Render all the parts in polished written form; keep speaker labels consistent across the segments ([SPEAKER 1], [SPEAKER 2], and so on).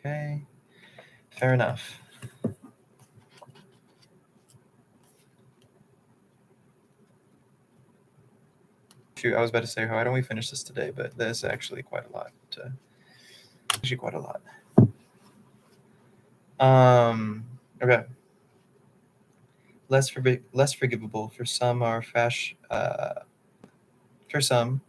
[SPEAKER 1] Okay, fair enough. Shoot, I was about to say, why don't we finish this today? But there's actually quite a lot. Actually, quite a lot. Okay. Less forgivable for some for some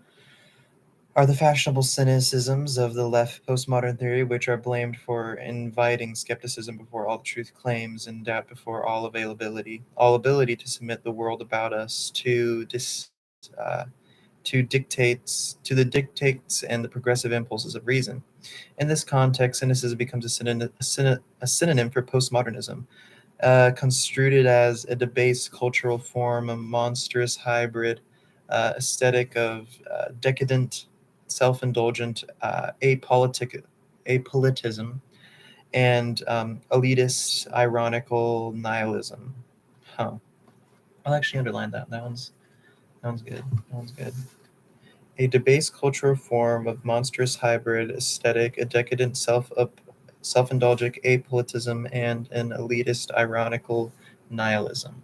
[SPEAKER 1] are the fashionable cynicisms of the left postmodern theory, which are blamed for inviting skepticism before all the truth claims and doubt before all ability to submit the world about us uh, to the dictates and the progressive impulses of reason. In this context, cynicism becomes a synonym for postmodernism, construed as a debased cultural form, a monstrous hybrid aesthetic of decadent, self-indulgent apolitism and elitist, ironical nihilism. Huh. I'll actually underline that. That one's good. That one's good. A debased cultural form of monstrous hybrid aesthetic, a decadent self-indulgent apoliticism, and an elitist ironical nihilism.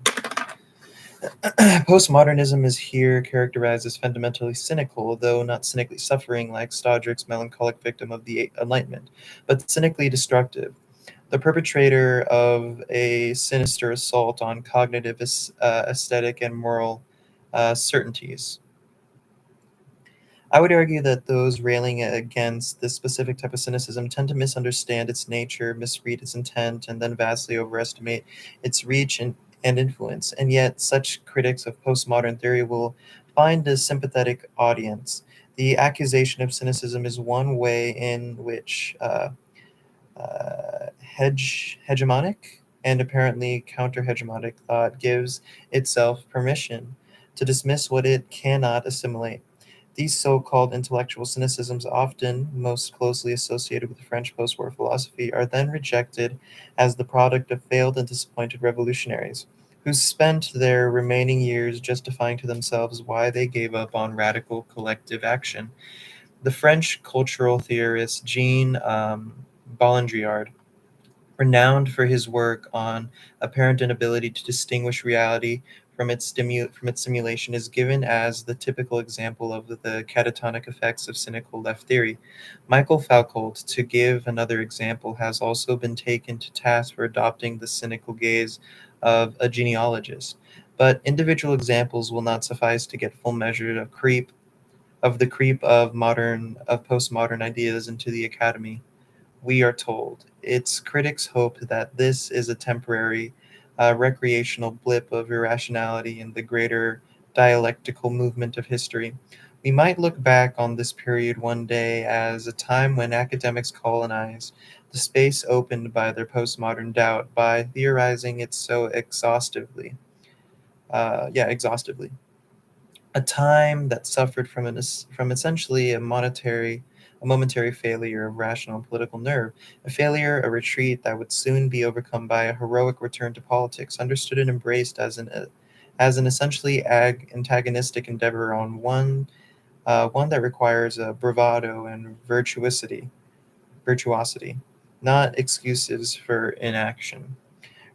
[SPEAKER 1] Postmodernism is here characterized as fundamentally cynical, though not cynically suffering like Stodrick's melancholic victim of the Enlightenment, but cynically destructive. The perpetrator of a sinister assault on cognitive, aesthetic, and moral certainties. I would argue that those railing against this specific type of cynicism tend to misunderstand its nature, misread its intent, and then vastly overestimate its reach and influence. And yet, such critics of postmodern theory will find a sympathetic audience. The accusation of cynicism is one way in which hegemonic and apparently counter hegemonic thought gives itself permission to dismiss what it cannot assimilate. These so-called intellectual cynicisms, often most closely associated with French post-war philosophy, are then rejected as the product of failed and disappointed revolutionaries, who spent their remaining years justifying to themselves why they gave up on radical collective action. The French cultural theorist Jean Baudrillard, renowned for his work on apparent inability to distinguish reality from its simulation, is given as the typical example of the catatonic effects of cynical left theory. Michael Foucault, to give another example, has also been taken to task for adopting the cynical gaze of a genealogist. But individual examples will not suffice to get full measure of the creep of postmodern ideas into the academy. We are told. Its critics hope that this is a temporary, recreational blip of irrationality in the greater dialectical movement of history. We might look back on this period one day as a time when academics colonized the space opened by their postmodern doubt by theorizing it so exhaustively. Exhaustively. A time that suffered from essentially a momentary failure of rational political nerve, a retreat that would soon be overcome by a heroic return to politics, understood and embraced as an essentially antagonistic endeavor on one that requires bravado and virtuosity, not excuses for inaction.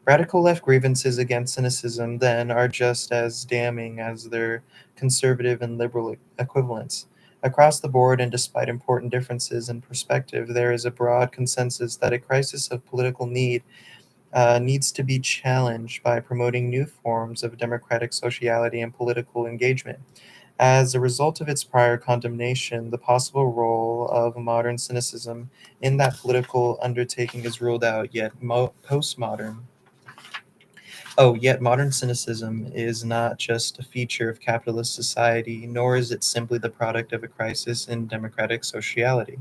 [SPEAKER 1] Radical left grievances against cynicism, then, are just as damning as their conservative and liberal equivalents. Across the board, and despite important differences in perspective, there is a broad consensus that a crisis of political need needs to be challenged by promoting new forms of democratic sociality and political engagement. As a result of its prior condemnation, the possible role of modern cynicism in that political undertaking is ruled out, postmodern yet modern cynicism is not just a feature of capitalist society, nor is it simply the product of a crisis in democratic sociality.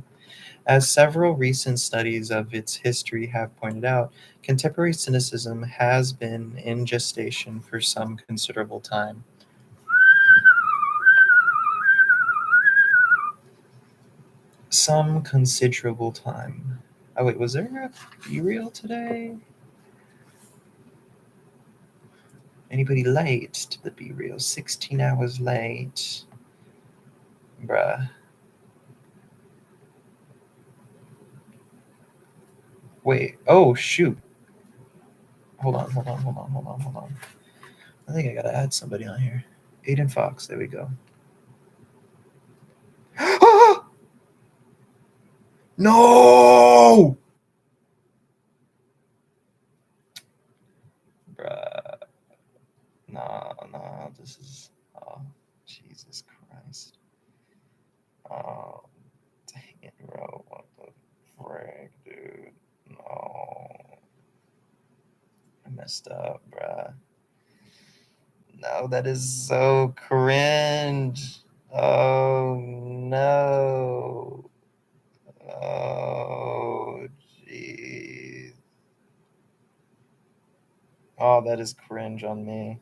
[SPEAKER 1] As several recent studies of its history have pointed out, contemporary cynicism has been in gestation for some considerable time. Some considerable time. Oh, wait, was there a Be Real today? Anybody late to the Be Real? 16 hours late. Bruh. Wait. Oh, shoot. Hold on. I think I gotta add somebody on here. Aiden Fox. There we go. No! Bruh. Nah. This is. Oh, Jesus Christ. Oh, dang it, bro. What the frick, dude? No. I messed up, bruh. No, that is so cringe. Oh, no. Oh, jeez. Oh, that is cringe on me.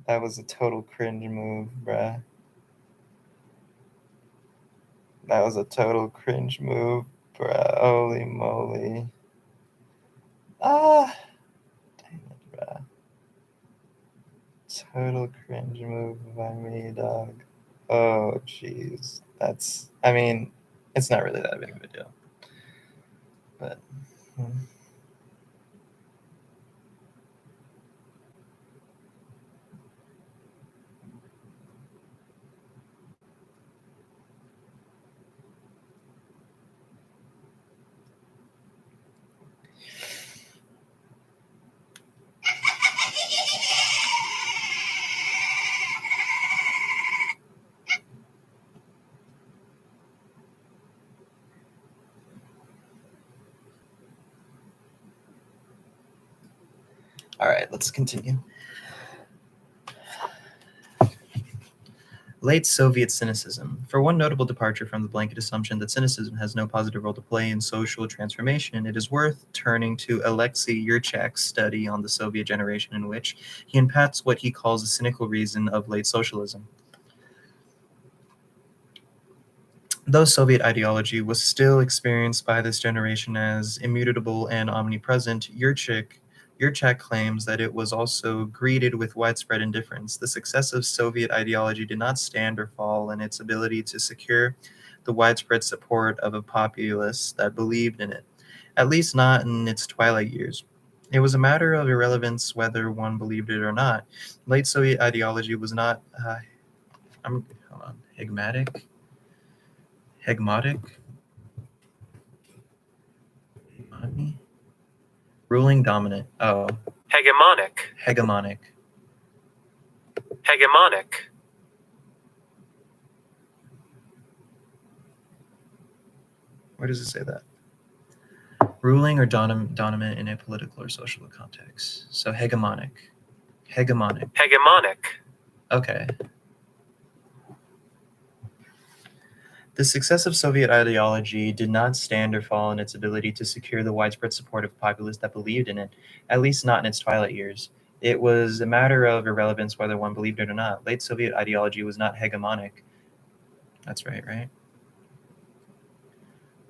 [SPEAKER 1] That was a total cringe move, bruh. That was a total cringe move, bruh. Holy moly. Ah, dang it, bruh. Total cringe move by me, dog. Oh, jeez. That's, I mean, it's not really that big of a deal. But, all right, let's continue. Late Soviet cynicism. For one notable departure from the blanket assumption that cynicism has no positive role to play in social transformation, it is worth turning to Alexei Yurchak's study on the Soviet generation, in which he unpacks what he calls the cynical reason of late socialism. Though Soviet ideology was still experienced by this generation as immutable and omnipresent, Yurchak claims that it was also greeted with widespread indifference. The success of Soviet ideology did not stand or fall in its ability to secure the widespread support of a populace that believed in it, at least not in its twilight years. It was a matter of irrelevance whether one believed it or not. Late Soviet ideology was not, hold on, hegemotic, ruling dominant. Oh, hegemonic. Where does it say that? Ruling or dominant in a political or social context. So hegemonic. Okay. The success of Soviet ideology did not stand or fall in its ability to secure the widespread support of a populace that believed in it, at least not in its twilight years. It was a matter of irrelevance whether one believed it or not. Late Soviet ideology was not hegemonic. That's right?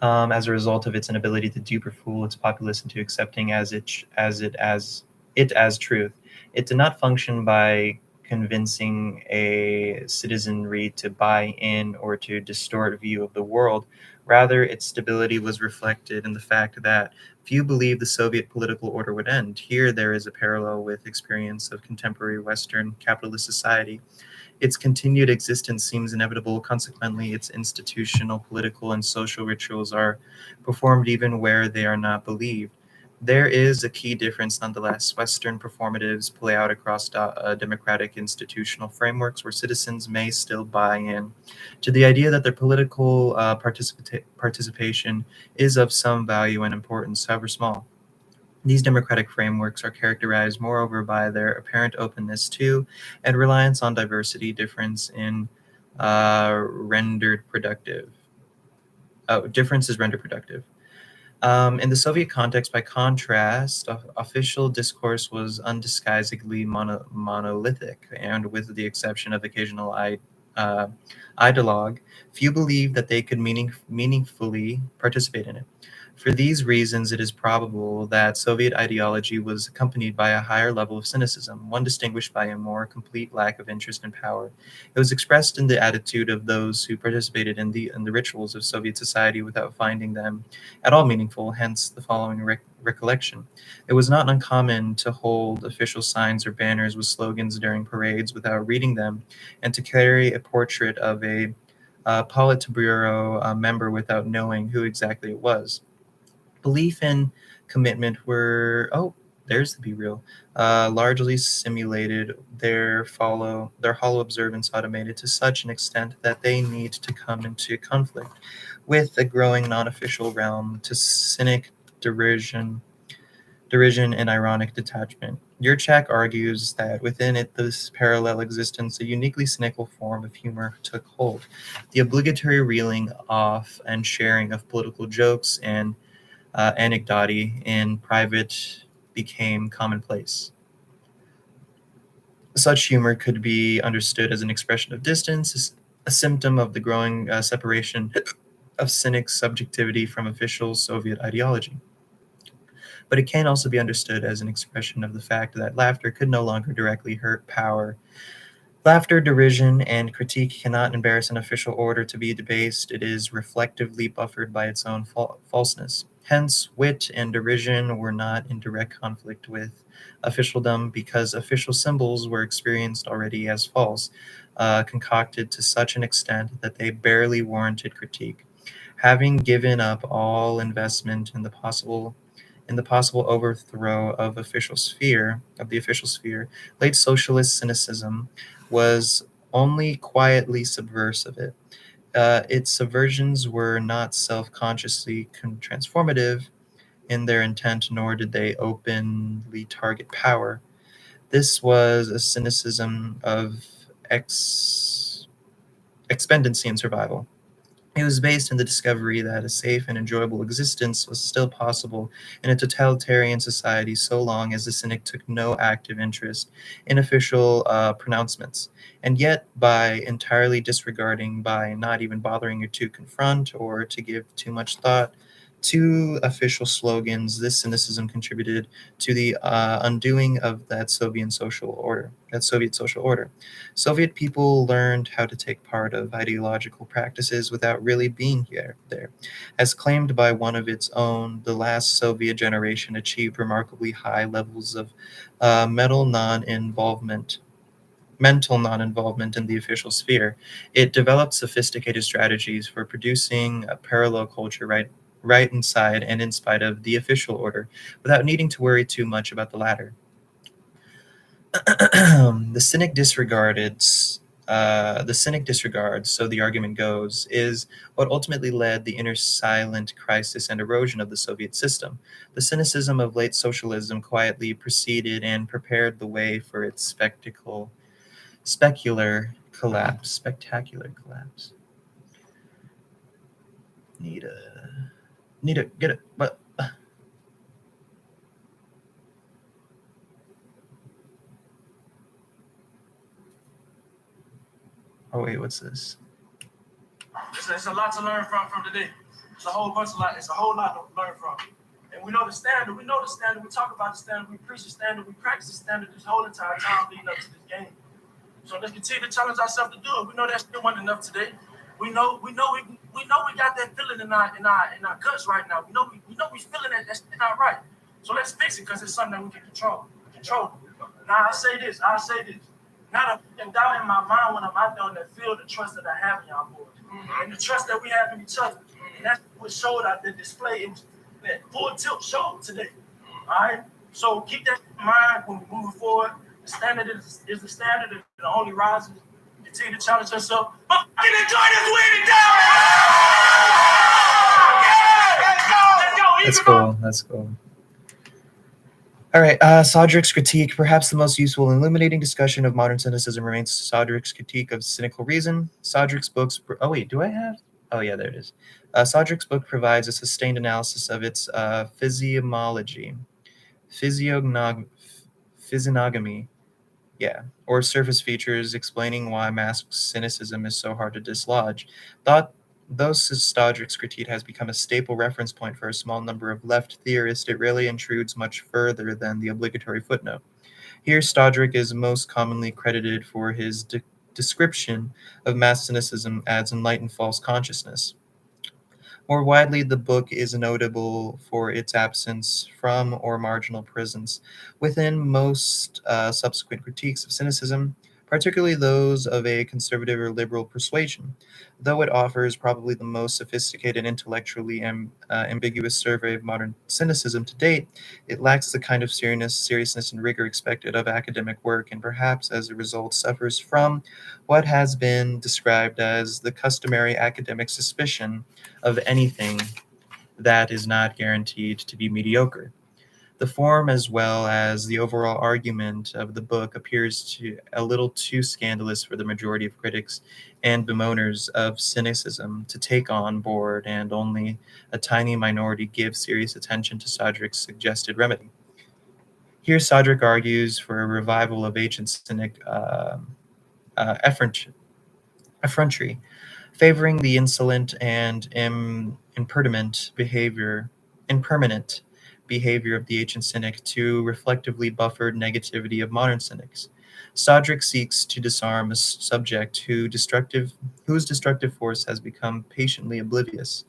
[SPEAKER 1] As a result of its inability to dupe or fool its populace into accepting it as truth. It did not function by convincing a citizenry to buy in or to distort a view of the world. Rather, its stability was reflected in the fact that few believed the Soviet political order would end. Here, there is a parallel with experience of contemporary Western capitalist society. Its continued existence seems inevitable. Consequently, its institutional, political, and social rituals are performed even where they are not believed. There is a key difference nonetheless. Western performatives play out across democratic institutional frameworks where citizens may still buy in to the idea that their political participation is of some value and importance, however small. These democratic frameworks are characterized, moreover, by their apparent openness to and reliance on diversity, difference in rendered productive. Oh, difference is rendered productive. In the Soviet context, by contrast, official discourse was undisguisedly monolithic, and with the exception of occasional ideologue, few believed that they could meaningfully participate in it. For these reasons, it is probable that Soviet ideology was accompanied by a higher level of cynicism, one distinguished by a more complete lack of interest in power. It was expressed in the attitude of those who participated in the rituals of Soviet society without finding them at all meaningful, hence the following recollection. It was not uncommon to hold official signs or banners with slogans during parades without reading them, and to carry a portrait of a Politburo member without knowing who exactly it was. Belief and commitment were, oh, there's the be real, largely simulated, their hollow observance automated to such an extent that they need to come into conflict with a growing non-official realm to cynic derision and ironic detachment. Yurchak argues that within it this parallel existence, a uniquely cynical form of humor took hold. The obligatory reeling off and sharing of political jokes and anecdote in private became commonplace. Such humor could be understood as an expression of distance, a symptom of the growing separation of cynic subjectivity from official Soviet ideology. But it can also be understood as an expression of the fact that laughter could no longer directly hurt power. Laughter, derision, and critique cannot embarrass an official order to be debased. It is reflectively buffered by its own falseness. Hence, wit and derision were not in direct conflict with officialdom because official symbols were experienced already as false, concocted to such an extent that they barely warranted critique. Having given up all investment in the possible overthrow of the official sphere, late socialist cynicism was only quietly subversive. Its subversions were not self-consciously transformative in their intent, nor did they openly target power. This was a cynicism of ex- expendency and survival. It was based in the discovery that a safe and enjoyable existence was still possible in a totalitarian society so long as the cynic took no active interest in official pronouncements. And yet, by entirely disregarding, by not even bothering to confront or to give too much thought to official slogans, this cynicism contributed to the undoing of that Soviet social order. Soviet people learned how to take part of ideological practices without really being there. As claimed by one of its own, the last Soviet generation achieved remarkably high levels of uh, mental non-involvement mental non-involvement in the official sphere. It developed sophisticated strategies for producing a parallel culture right inside and in spite of the official order, without needing to worry too much about the latter. the cynic disregarded the cynic disregards, so the argument goes, is what ultimately led the inner silent crisis and erosion of the Soviet system. The cynicism of late socialism quietly preceded and prepared the way for its spectacular collapse. Need a need a get it, but oh wait, what's this?
[SPEAKER 2] It's a lot to learn from today. It's a whole bunch of lot. It's a whole lot to learn from. And we know the standard. We know the standard. We talk about the standard. We preach the standard. We practice the standard this whole entire time leading up to this game. So let's continue to challenge ourselves to do it. We know that still wasn't enough today. We know we got that feeling in our guts right now. We feeling that that's not right. So let's fix it because it's something that we can control. Control. Now I say this. Not a doubt in my mind when I'm out there on that field, the trust that I have in y'all boys. And the trust that we have in each other. And that's what showed out the display. It was that full tilt show today. All right. So keep that in mind when we're moving forward. The standard is the standard, and it only rises. Continue to challenge yourself. But enjoy this win and yeah!
[SPEAKER 1] That's cool. That's cool. All right, Sodrick's critique, perhaps the most useful and illuminating discussion of modern cynicism, remains Sodrick's critique of cynical reason. Sodrick's books. Oh wait, do I have? Oh yeah, there it is. Sodrick's book provides a sustained analysis of its physiognog- physiognomy, yeah, or surface features, explaining why masked cynicism is so hard to dislodge. Thought Though Stodrick's critique has become a staple reference point for a small number of left theorists, it rarely intrudes much further than the obligatory footnote. Here, Stodrick is most commonly credited for his description of mass cynicism as enlightened false consciousness. More widely, the book is notable for its absence from or marginal presence within most subsequent critiques of cynicism, particularly those of a conservative or liberal persuasion. Though it offers probably the most sophisticated, intellectually ambiguous survey of modern cynicism to date, it lacks the kind of seriousness and rigor expected of academic work, and perhaps as a result suffers from what has been described as the customary academic suspicion of anything that is not guaranteed to be mediocre. The form, as well as the overall argument of the book, appears to a little too scandalous for the majority of critics and bemoaners of cynicism to take on board, and only a tiny minority give serious attention to Sodrick's suggested remedy. Here, Sodrick argues for a revival of ancient cynic effrontery, favoring the insolent and impermanent behavior of the ancient cynic to reflectively buffered negativity of modern cynics. Stodrick seeks to disarm a subject whose destructive force has become patiently oblivious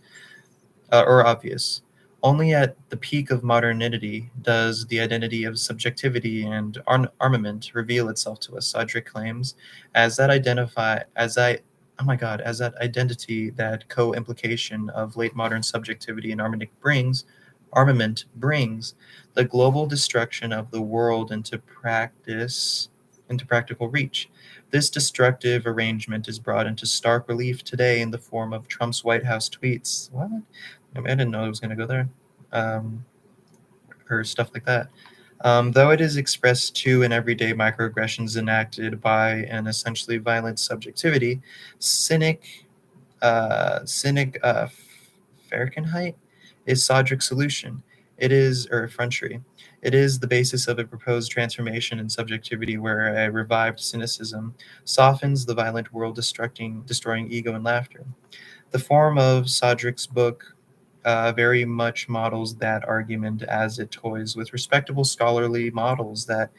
[SPEAKER 1] or obvious. Only at the peak of modernity does the identity of subjectivity and armament reveal itself to us. Sodrick claims, as that identify as I oh my god, as that identity that co-implication of late modern subjectivity and armament brings the global destruction of the world into practical reach. This destructive arrangement is brought into stark relief today in the form of Trump's White House tweets. What? I didn't know it was going to go there. Um, or stuff like that. Though it is expressed too in everyday microaggressions enacted by an essentially violent subjectivity, cynic, cynic Fahrenheit is Sodrick's solution. It is, or effrontery. It is the basis of a proposed transformation in subjectivity where a revived cynicism softens the violent world, destroying ego and laughter. The form of Sodrick's book very much models that argument as it toys with respectable scholarly models that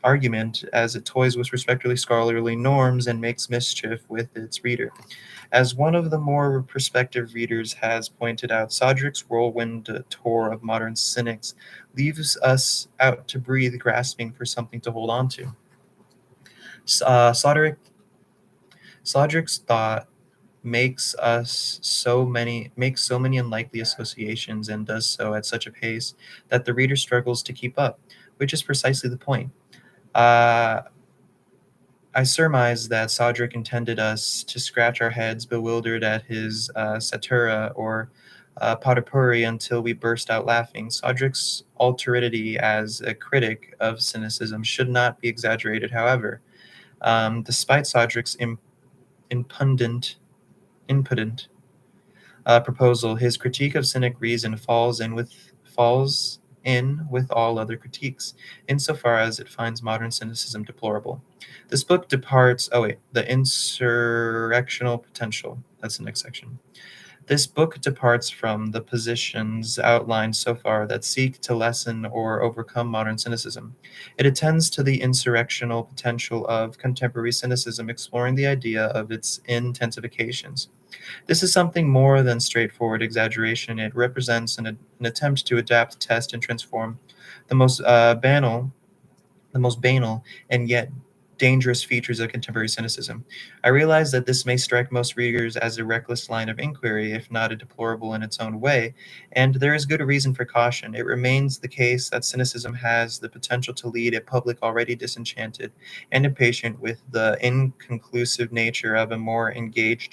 [SPEAKER 1] argument as it toys with respectably scholarly norms and makes mischief with its reader. As one of the more prospective readers has pointed out, Sodrick's whirlwind tour of modern cynics leaves us out to breathe, grasping for something to hold on to. S- Uh, Sodrick, Sodrick's thought makes so many unlikely associations and does so at such a pace that the reader struggles to keep up, which is precisely the point. Uh, I surmise that Sodrick intended us to scratch our heads bewildered at his satura or potpourri until we burst out laughing. Sodrick's alterity as a critic of cynicism should not be exaggerated, however. Despite Sodrick's impudent, impotent proposal, his critique of cynic reason falls in with all other critiques, insofar as it finds modern cynicism deplorable. This book departs. Oh wait, the insurrectional potential. That's the next section. This book departs from the positions outlined so far that seek to lessen or overcome modern cynicism. It attends to the insurrectional potential of contemporary cynicism, exploring the idea of its intensifications. This is something more than straightforward exaggeration. It represents an attempt to adapt, test, and transform the the most banal, and yet dangerous features of contemporary cynicism. I realize that this may strike most readers as a reckless line of inquiry, if not a deplorable in its own way, and there is good reason for caution. It remains the case that cynicism has the potential to lead a public already disenchanted and impatient with the inconclusive nature of a more engaged,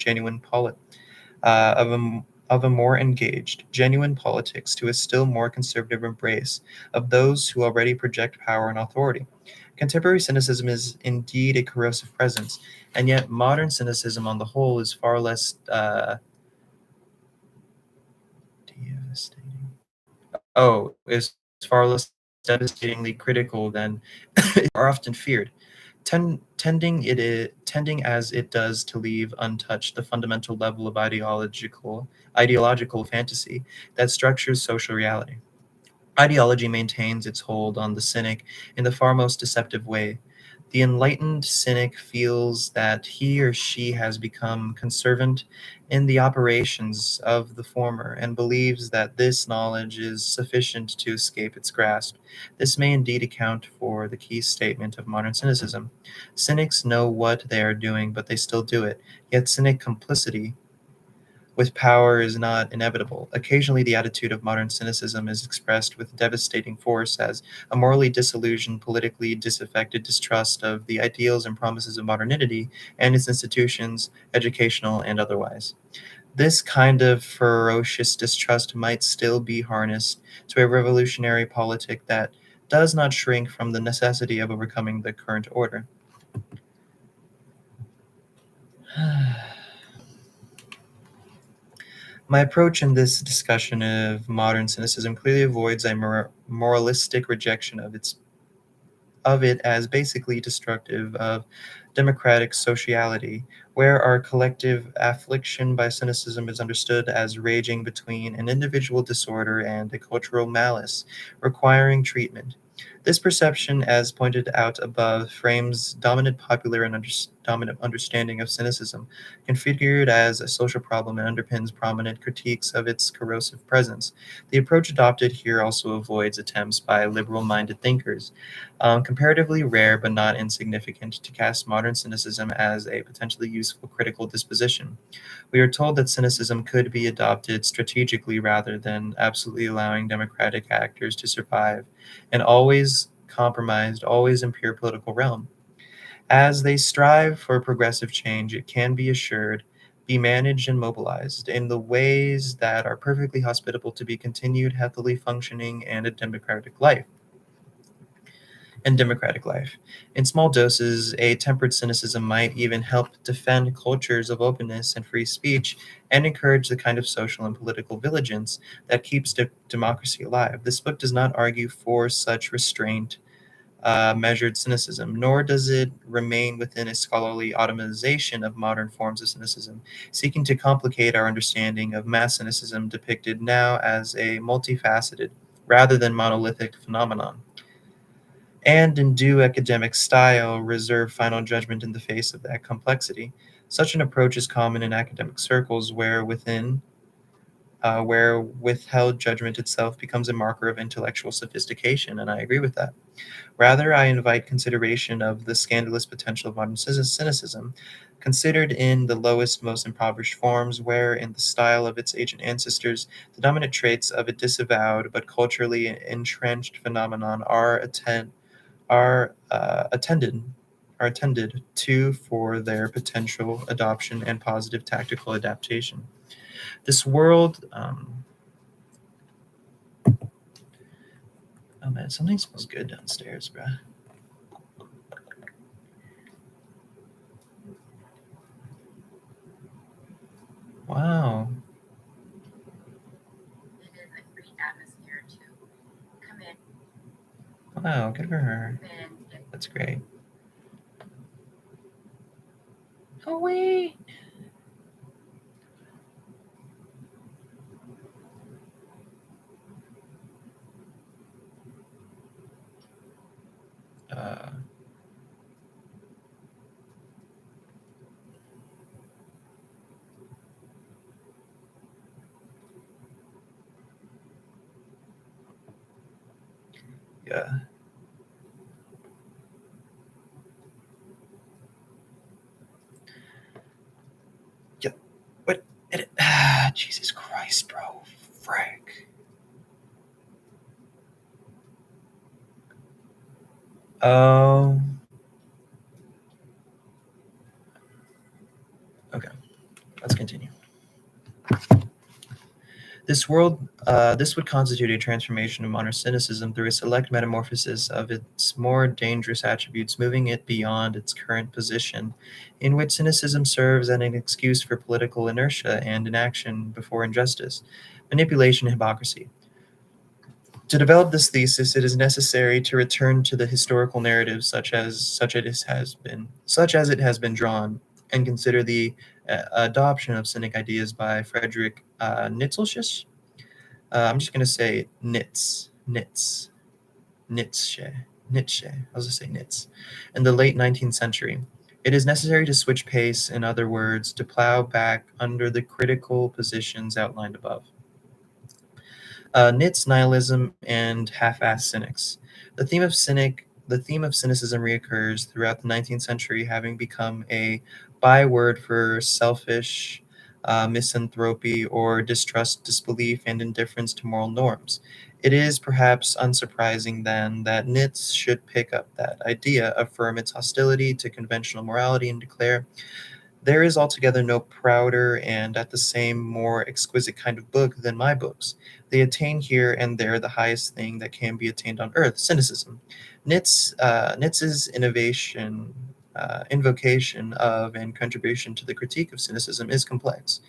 [SPEAKER 1] of a more engaged, genuine politics to a still more conservative embrace of those who already project power and authority. Contemporary cynicism is indeed a corrosive presence, and yet modern cynicism on the whole is far less devastating. Oh, is far less devastatingly critical than are often feared. tending as it does to leave untouched the fundamental level of ideological fantasy that structures social reality. Ideology maintains its hold on the cynic in the far most deceptive way. The enlightened cynic feels that he or she has become conservant in the operations of the former and believes that this knowledge is sufficient to escape its grasp. This may indeed account for the key statement of modern cynicism. Cynics know what they are doing, but they still do it. Yet cynic complicity with power is not inevitable. Occasionally, the attitude of modern cynicism is expressed with devastating force as a morally disillusioned, politically disaffected distrust of the ideals and promises of modernity and its institutions, educational and otherwise. This kind of ferocious distrust might still be harnessed to a revolutionary politic that does not shrink from the necessity of overcoming the current order. My approach in this discussion of modern cynicism clearly avoids a moralistic rejection of it as basically destructive of democratic sociality, where our collective affliction by cynicism is understood as raging between an individual disorder and a cultural malice requiring treatment. This perception, as pointed out above, frames dominant popular and dominant understanding of cynicism, configured as a social problem and underpins prominent critiques of its corrosive presence. The approach adopted here also avoids attempts by liberal minded thinkers, comparatively rare but not insignificant, to cast modern cynicism as a potentially useful critical disposition. We are told that cynicism could be adopted strategically rather than absolutely allowing democratic actors to survive, and always compromised, always in pure political realm. As they strive for progressive change, it can be assured, be managed and mobilized in the ways that are perfectly hospitable to be continued healthily functioning and democratic life. In small doses, a tempered cynicism might even help defend cultures of openness and free speech and encourage the kind of social and political vigilance that keeps democracy alive. This book does not argue for such restraint, measured cynicism, nor does it remain within a scholarly automation of modern forms of cynicism, seeking to complicate our understanding of mass cynicism depicted now as a multifaceted rather than monolithic phenomenon, and in due academic style, reserve final judgment in the face of that complexity. Such an approach is common in academic circles where withheld judgment itself becomes a marker of intellectual sophistication, and I agree with that. Rather, I invite consideration of the scandalous potential of modern cynicism, considered in the lowest, most impoverished forms, where, in the style of its ancient ancestors, the dominant traits of a disavowed but culturally entrenched phenomenon are attended are attended to for their potential adoption and positive tactical adaptation. This world, oh man, something smells good downstairs, bruh. Wow,
[SPEAKER 3] It is a great atmosphere to come
[SPEAKER 1] wow, good for her.
[SPEAKER 3] in.
[SPEAKER 1] That's great. Oh wait. Uh, yeah. Yeah. What? Jesus Christ, bro. Frick. Oh. Okay. Let's continue. This would constitute a transformation of modern cynicism through a select metamorphosis of its more dangerous attributes, moving it beyond its current position, in which cynicism serves as an excuse for political inertia and inaction before injustice, manipulation, and hypocrisy. To develop this thesis, it is necessary to return to the historical narrative, such as it has been drawn, and consider the adoption of Cynic ideas by Frederick Nietzsche. I'm just going to say Nietzsche, Nietzsche. I was going to say Nitz. In the late 19th century, it is necessary to switch pace, in other words, to plow back under the critical positions outlined above. Nietzsche's nihilism and half-assed cynics. The theme of cynicism reoccurs throughout the 19th century, having become a byword for selfish misanthropy or distrust, disbelief, and indifference to moral norms. It is perhaps unsurprising then that Nietzsche should pick up that idea, affirm its hostility to conventional morality, and declare there is altogether no prouder and at the same more exquisite kind of book than my books. They attain here and there the highest thing that can be attained on earth, cynicism. Nietzsche's invocation of and contribution to the critique of cynicism is complex.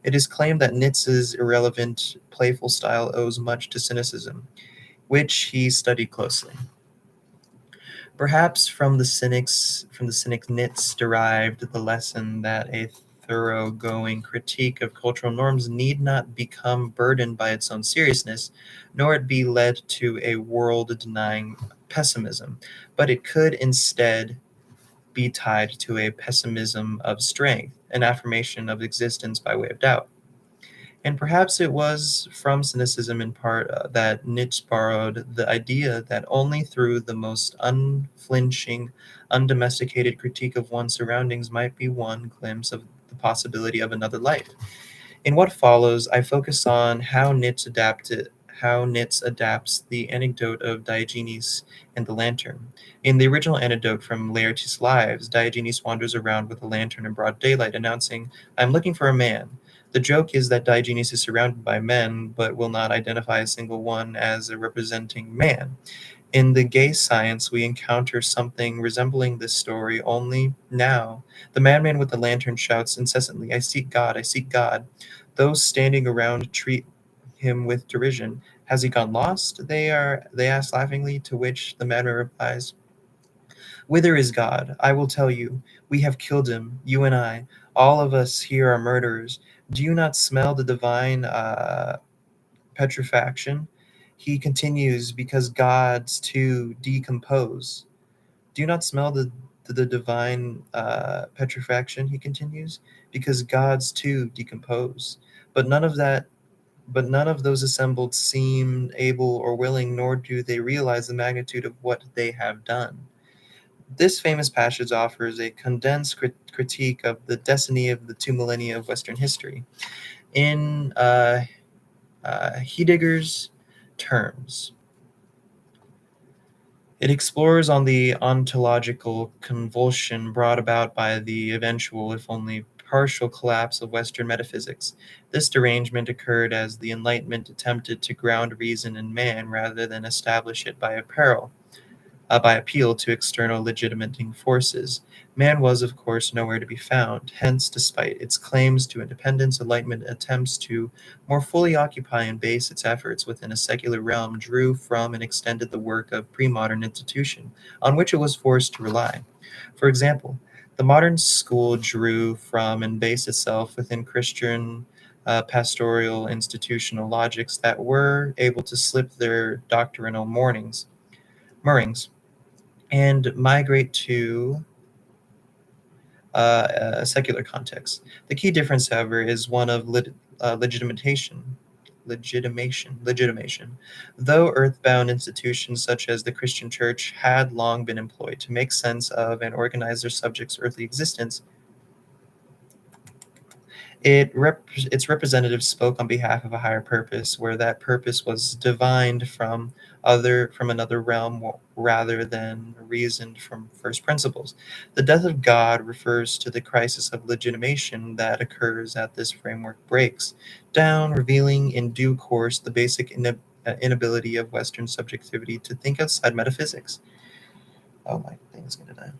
[SPEAKER 1] It is claimed that Nietzsche's irrelevant, playful style owes much to cynicism, which he studied closely. Perhaps from the cynic Nitz derived the lesson that a thoroughgoing critique of cultural norms need not become burdened by its own seriousness, nor it be led to a world-denying pessimism, but it could instead be tied to a pessimism of strength, an affirmation of existence by way of doubt. And perhaps it was from cynicism in part that Nietzsche borrowed the idea that only through the most unflinching, undomesticated critique of one's surroundings might be one glimpse of the possibility of another life. In what follows, I focus on how Nietzsche adapts the anecdote of Diogenes and the lantern. In the original anecdote from Laertes' Lives, Diogenes wanders around with a lantern in broad daylight, announcing, "I'm looking for a man." The joke is that Diogenes is surrounded by men, but will not identify a single one as a representing man. In the gay science, we encounter something resembling this story, only now the madman with the lantern shouts incessantly, "I seek God, I seek God." Those standing around treat him with derision. "Has he gone lost?" they ask laughingly, to which the madman replies, "Whither is God? I will tell you. We have killed him, you and I. All of us here are murderers. Do you not smell the divine petrifaction?" He continues, "Because gods too decompose." Do you not smell the divine petrifaction? He continues, "Because gods too decompose." But none of that. But none of those assembled seem able or willing, nor do they realize the magnitude of what they have done. This famous passage offers a condensed critique of the destiny of the two millennia of Western history. In Heidegger's terms, it explores on the ontological convulsion brought about by the eventual, if only partial, collapse of Western metaphysics. This derangement occurred as the Enlightenment attempted to ground reason in man rather than establish it by appeal to external legitimating forces. Man was, of course, nowhere to be found. Hence, despite its claims to independence, Enlightenment attempts to more fully occupy and base its efforts within a secular realm drew from and extended the work of pre-modern institution, on which it was forced to rely. For example, the modern school drew from and based itself within Christian pastoral institutional logics that were able to slip their doctrinal moorings and migrate to a secular context. The key difference, however, is one of legitimation. Though earthbound institutions such as the Christian Church had long been employed to make sense of and organize their subjects' earthly existence, its representatives spoke on behalf of a higher purpose, where that purpose was divined from another realm rather than reasoned from first principles. The death of God refers to the crisis of legitimation that occurs as this framework breaks down, revealing in due course the basic inability of Western subjectivity to think outside metaphysics. Oh, my thing is going to die.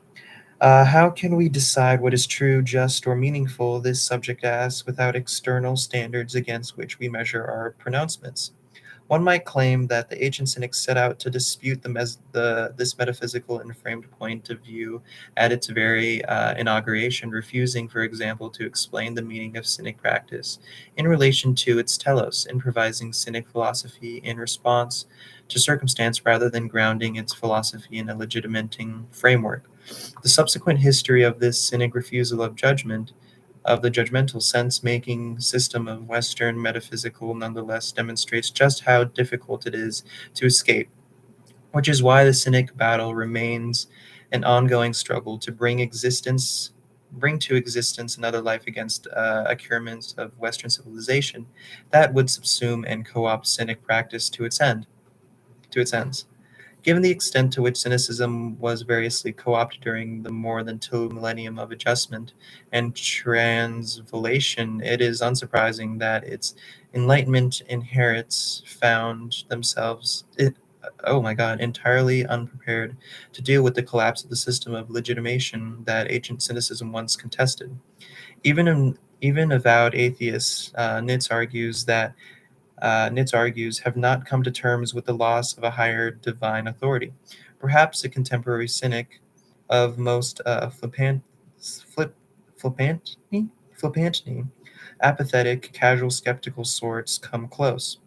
[SPEAKER 1] How can we decide what is true, just, or meaningful? This subject asks, without external standards against which we measure our pronouncements. One might claim that the ancient Cynics set out to dispute this metaphysical and framed point of view at its very inauguration, refusing, for example, to explain the meaning of Cynic practice in relation to its telos, improvising Cynic philosophy in response to circumstance rather than grounding its philosophy in a legitimating framework. The subsequent history of this Cynic refusal of the judgmental sense-making system of Western metaphysical nonetheless demonstrates just how difficult it is to escape, which is why the Cynic battle remains an ongoing struggle to bring to existence another life against accurements of Western civilization that would subsume and co-opt Cynic practice to its ends. Given the extent to which cynicism was variously co-opted during the more than two millennium of adjustment and transvolation, it is unsurprising that its Enlightenment inherits found themselves, oh my God, entirely unprepared to deal with the collapse of the system of legitimation that ancient cynicism once contested. Even avowed atheists, Nitz argues, have not come to terms with the loss of a higher divine authority. Perhaps a contemporary cynic of most flippantly, apathetic, casual, skeptical sorts come close.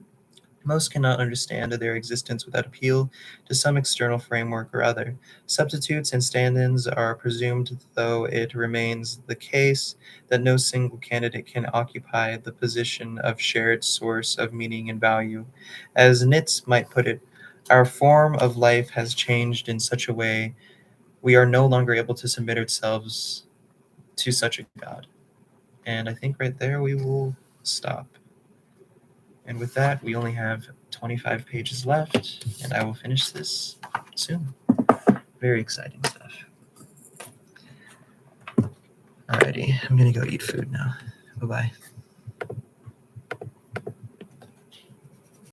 [SPEAKER 1] Most cannot understand their existence without appeal to some external framework or other. Substitutes and stand-ins are presumed, though it remains the case that no single candidate can occupy the position of shared source of meaning and value. As Nitz might put it, our form of life has changed in such a way we are no longer able to submit ourselves to such a God. And I think right there we will stop. And with that, we only have 25 pages left, and I will finish this soon. Very exciting stuff. Alrighty, I'm gonna go eat food now. Bye bye.